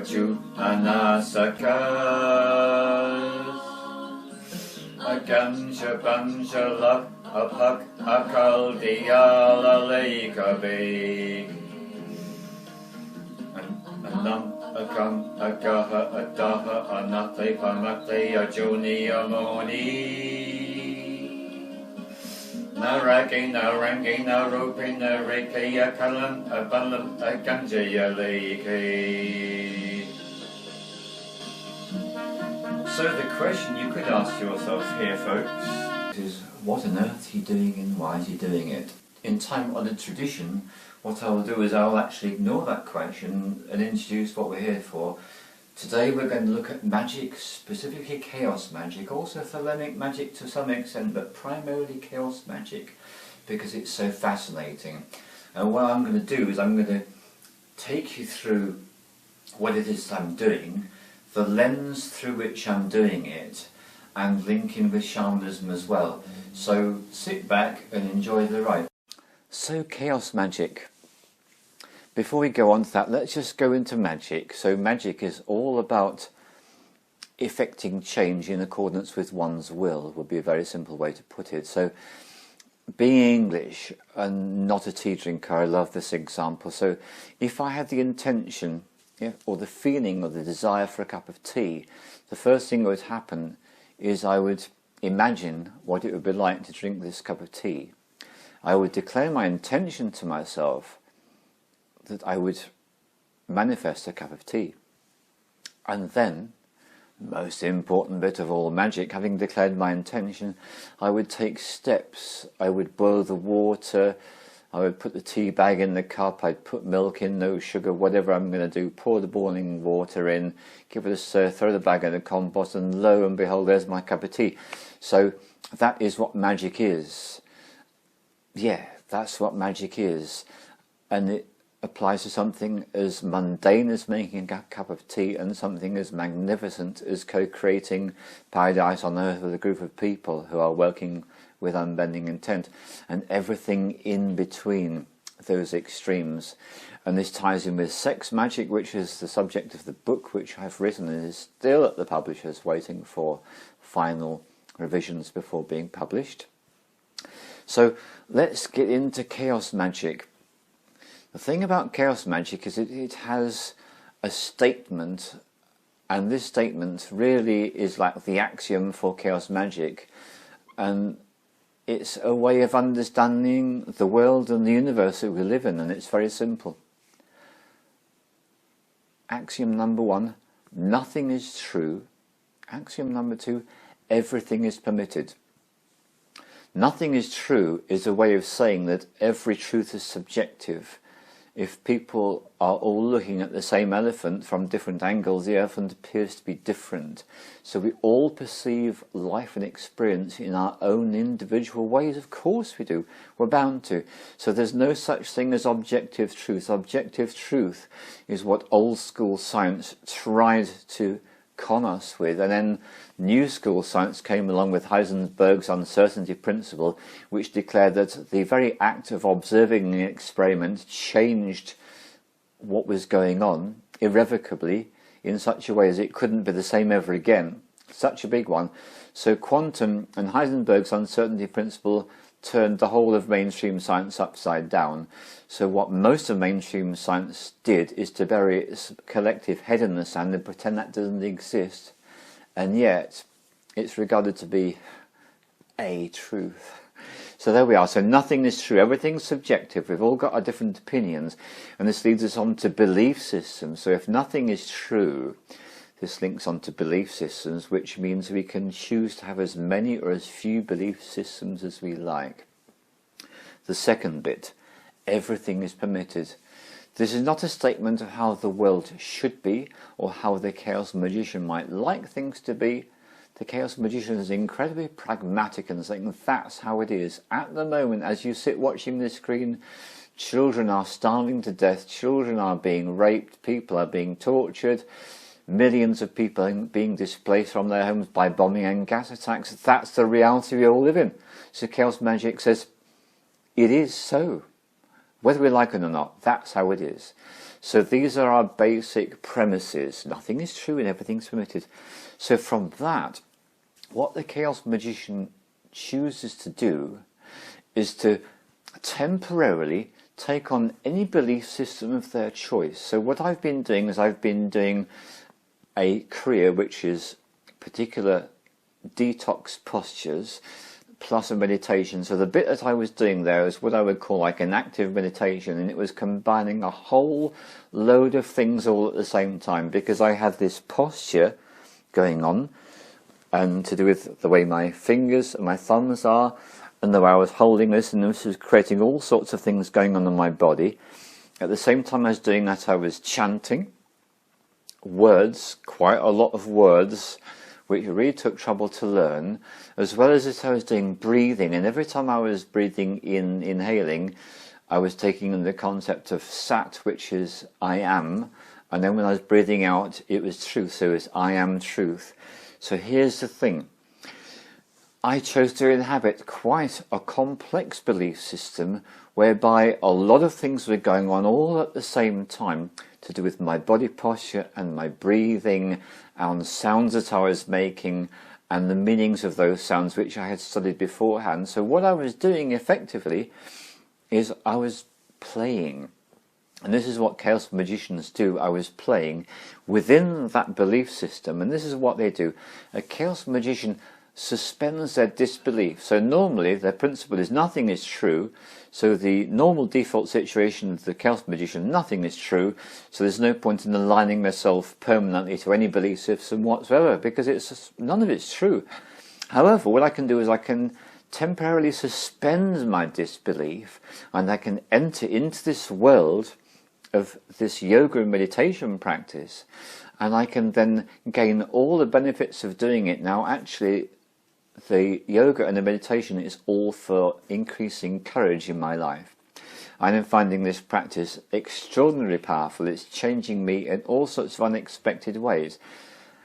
Ajoo, Anasakas, Aganj, Abhanj, Alakkh, Abhakkh, Akaal, Dyaal, Alaykh, Abai, Anaam, Akaam, Agaaha, Adhaaha, Anaathay, Pramaathay, Ajonee, Amonee, Raagay, Rangay, Roopay, Raykhay, Akaal, Aganjay, Alaykh. So the question you could ask yourself here, folks, is what on earth is he doing and why is he doing it? In time-honoured tradition, what I will do is I will actually ignore that question and introduce what we're here for. Today we're going to look at magic, specifically chaos magic, also Thelemic magic to some extent, but primarily chaos magic, because it's so fascinating. And what I'm going to do is I'm going to take you through what it is I'm doing, the lens through which I'm doing it, and link in with shamanism as well. So sit back and enjoy the ride. So chaos magic. Before we go on to that, let's just go into magic. So magic is all about effecting change in accordance with one's will, would be a very simple way to put it. So being English and not a tea drinker, I love this example. So if I had the intention or the feeling or the desire for a cup of tea, the first thing that would happen is I would imagine what it would be like to drink this cup of tea. I would declare my intention to myself that I would manifest a cup of tea. And then, most important bit of all magic, having declared my intention, I would take steps. I would boil the water, I would put the tea bag in the cup, I'd put milk in, no sugar, whatever I'm going to do, pour the boiling water in, give it a stir, throw the bag in the compost, and lo and behold, there's my cup of tea. So that is what magic is. Yeah, that's what magic is. And it applies to something as mundane as making a cup of tea and something as magnificent as co-creating paradise on earth with a group of people who are working with unbending intent, and everything in between those extremes. And this ties in with sex magic, which is the subject of the book which I've written and is still at the publishers waiting for final revisions before being published. So let's get into chaos magic. The thing about chaos magic is it has a statement, and this statement really is like the axiom for chaos magic, and it's a way of understanding the world and the universe that we live in, and it's very simple. Axiom number 1, nothing is true. Axiom number 2, everything is permitted. Nothing is true is a way of saying that every truth is subjective. If people are all looking at the same elephant from different angles, the elephant appears to be different. So we all perceive life and experience in our own individual ways. Of course we do. We're bound to. So there's no such thing as objective truth. Objective truth is what old school science tried to con us with, and then new school science came along with Heisenberg's uncertainty principle, which declared that the very act of observing an experiment changed what was going on irrevocably in such a way as it couldn't be the same ever again. Such a big one. So quantum and Heisenberg's uncertainty principle turned the whole of mainstream science upside down. So what most of mainstream science did is to bury its collective head in the sand and pretend that doesn't exist, and yet it's regarded to be a truth. So there we are. So nothing is true, everything's subjective, we've all got our different opinions, and this leads us on to belief systems. So if nothing is true, this links on to belief systems, which means we can choose to have as many or as few belief systems as we like. The second bit, everything is permitted. This is not a statement of how the world should be or how the chaos magician might like things to be. The chaos magician is incredibly pragmatic and saying that's how it is. At the moment, as you sit watching the screen, children are starving to death, children are being raped, people are being tortured, millions of people being displaced from their homes by bombing and gas attacks. That's the reality we all live in. So chaos magic says it is so. Whether we like it or not, that's how it is. So these are our basic premises. Nothing is true and everything's permitted. So from that, what the Chaos Magician chooses to do is to temporarily take on any belief system of their choice. So what I've been doing is I've been doing a Kriya, which is particular detox postures plus a meditation. So the bit that I was doing there is what I would call like an active meditation, and it was combining a whole load of things all at the same time, because I had this posture going on, and to do with the way my fingers and my thumbs are, and the way I was holding this, and this was creating all sorts of things going on in my body. At the same time I was doing that, I was chanting words, quite a lot of words, which really took trouble to learn, as well as I was doing breathing, and every time I was breathing in, inhaling, I was taking in the concept of Sat, which is I am, and then when I was breathing out, it was truth, so it's I am truth. So here's the thing. I chose to inhabit quite a complex belief system whereby a lot of things were going on all at the same time, to do with my body posture and my breathing and sounds that I was making and the meanings of those sounds which I had studied beforehand. So what I was doing effectively is I was playing. And this is what Chaos Magicians do. I was playing within that belief system, and this is what they do. A Chaos Magician suspends their disbelief. So normally their principle is nothing is true. So the normal default situation of the Chaos Magician, nothing is true. So there's no point in aligning myself permanently to any belief system whatsoever, because it's just, none of it's true. However, what I can do is I can temporarily suspend my disbelief, and I can enter into this world of this yoga and meditation practice, and I can then gain all the benefits of doing it. Now actually the yoga and the meditation is all for increasing courage in my life. I'm finding this practice extraordinarily powerful. It's changing me in all sorts of unexpected ways.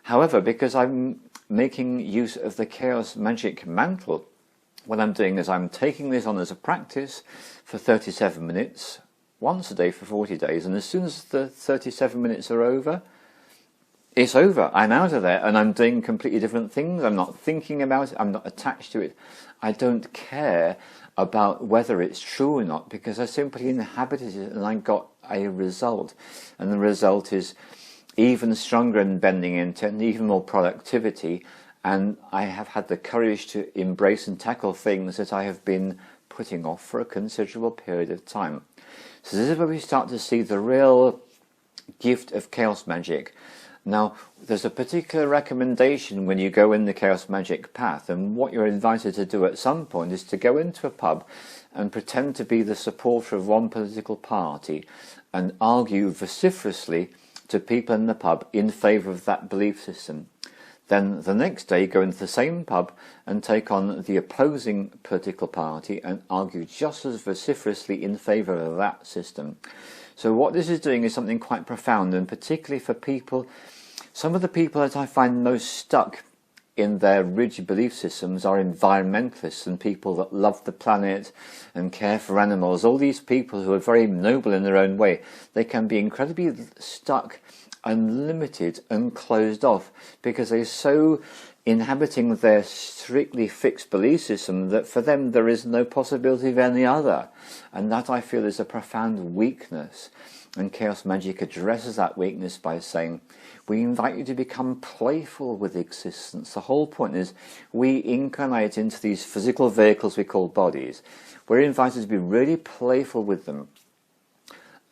However, because I'm making use of the Chaos Magic Mantle, what I'm doing is I'm taking this on as a practice for 37 minutes, once a day for 40 days, and as soon as the 37 minutes are over, it's over. I'm out of there, and I'm doing completely different things. I'm not thinking about it. I'm not attached to it. I don't care about whether it's true or not, because I simply inhabited it and I got a result. And the result is even stronger in bending into and even more productivity. And I have had the courage to embrace and tackle things that I have been putting off for a considerable period of time. So this is where we start to see the real gift of chaos magic. Now, there's a particular recommendation when you go in the chaos magic path, and what you're invited to do at some point is to go into a pub and pretend to be the supporter of one political party and argue vociferously to people in the pub in favour of that belief system. Then the next day go into the same pub and take on the opposing political party and argue just as vociferously in favour of that system. So what this is doing is something quite profound, and particularly for people, some of the people that I find most stuck in their rigid belief systems are environmentalists and people that love the planet and care for animals. All these people who are very noble in their own way, they can be incredibly stuck and limited and closed off because they're so inhabiting their strictly fixed belief system that for them there is no possibility of any other. And that, I feel, is a profound weakness. And chaos magic addresses that weakness by saying, we invite you to become playful with existence. The whole point is we incarnate into these physical vehicles we call bodies. We're invited to be really playful with them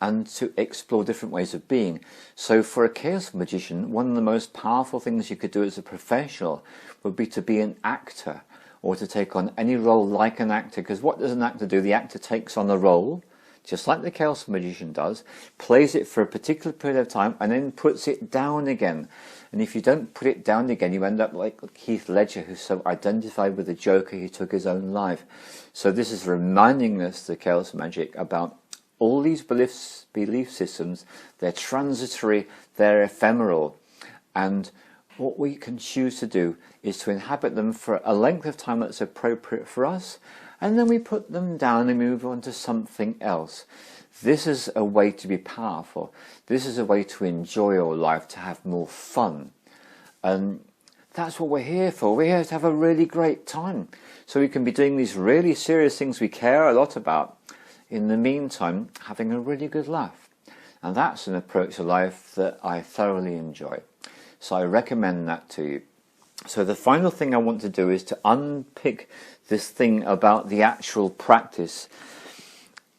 and to explore different ways of being. So for a chaos magician, one of the most powerful things you could do as a professional would be to be an actor, or to take on any role like an actor. Because what does an actor do? The actor takes on a role, just like the chaos magician does, plays it for a particular period of time, and then puts it down again. And if you don't put it down again, you end up like Heath Ledger, who's so identified with the Joker he took his own life. So this is reminding us, the chaos magic, about all these belief systems. They're transitory, they're ephemeral, and what we can choose to do is to inhabit them for a length of time that's appropriate for us, and then we put them down and move on to something else. This is a way to be powerful. This is a way to enjoy your life, to have more fun. And that's what we're here for. We're here to have a really great time. So we can be doing these really serious things we care a lot about. In the meantime, having a really good laugh. And that's an approach to life that I thoroughly enjoy. So I recommend that to you. So the final thing I want to do is to unpick this thing about the actual practice.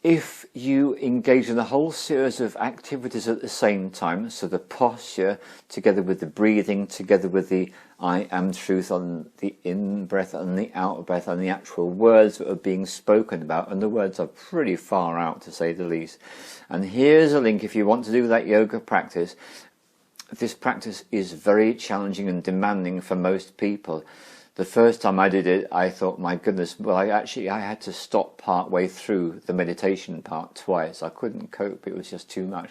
If you engage in a whole series of activities at the same time, so the posture, together with the breathing, together with the I am truth on the in-breath and the out-breath, and the actual words that are being spoken about, and the words are pretty far out to say the least. And here's a link if you want to do that yoga practice. This practice is very challenging and demanding for most people. The first time I did it, I thought, my goodness, well, I had to stop part way through the meditation part twice. I couldn't cope, it was just too much.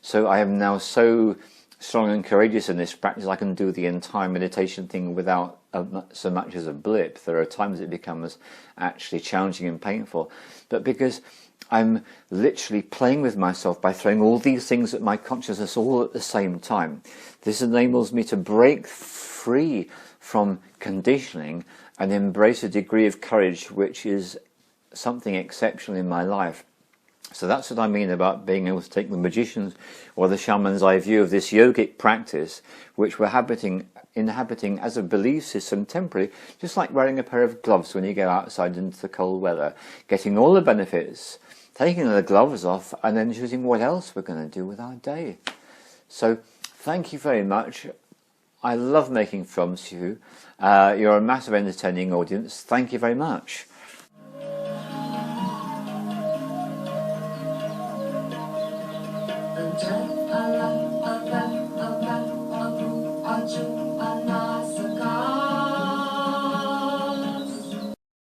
So I am now so strong and courageous in this practice, I can do the entire meditation thing without so much as a blip. There are times it becomes actually challenging and painful. But because I'm literally playing with myself by throwing all these things at my consciousness all at the same time, this enables me to break free from conditioning and embrace a degree of courage which is something exceptional in my life. So that's what I mean about being able to take the magician's or the shaman's eye view of this yogic practice, which we're inhabiting as a belief system temporarily, just like wearing a pair of gloves when you go outside into the cold weather, getting all the benefits, taking the gloves off, and then choosing what else we're going to do with our day. So thank you very much. I love making films for you. You're a massive entertaining audience. Thank you very much. Ajai, Alakkh.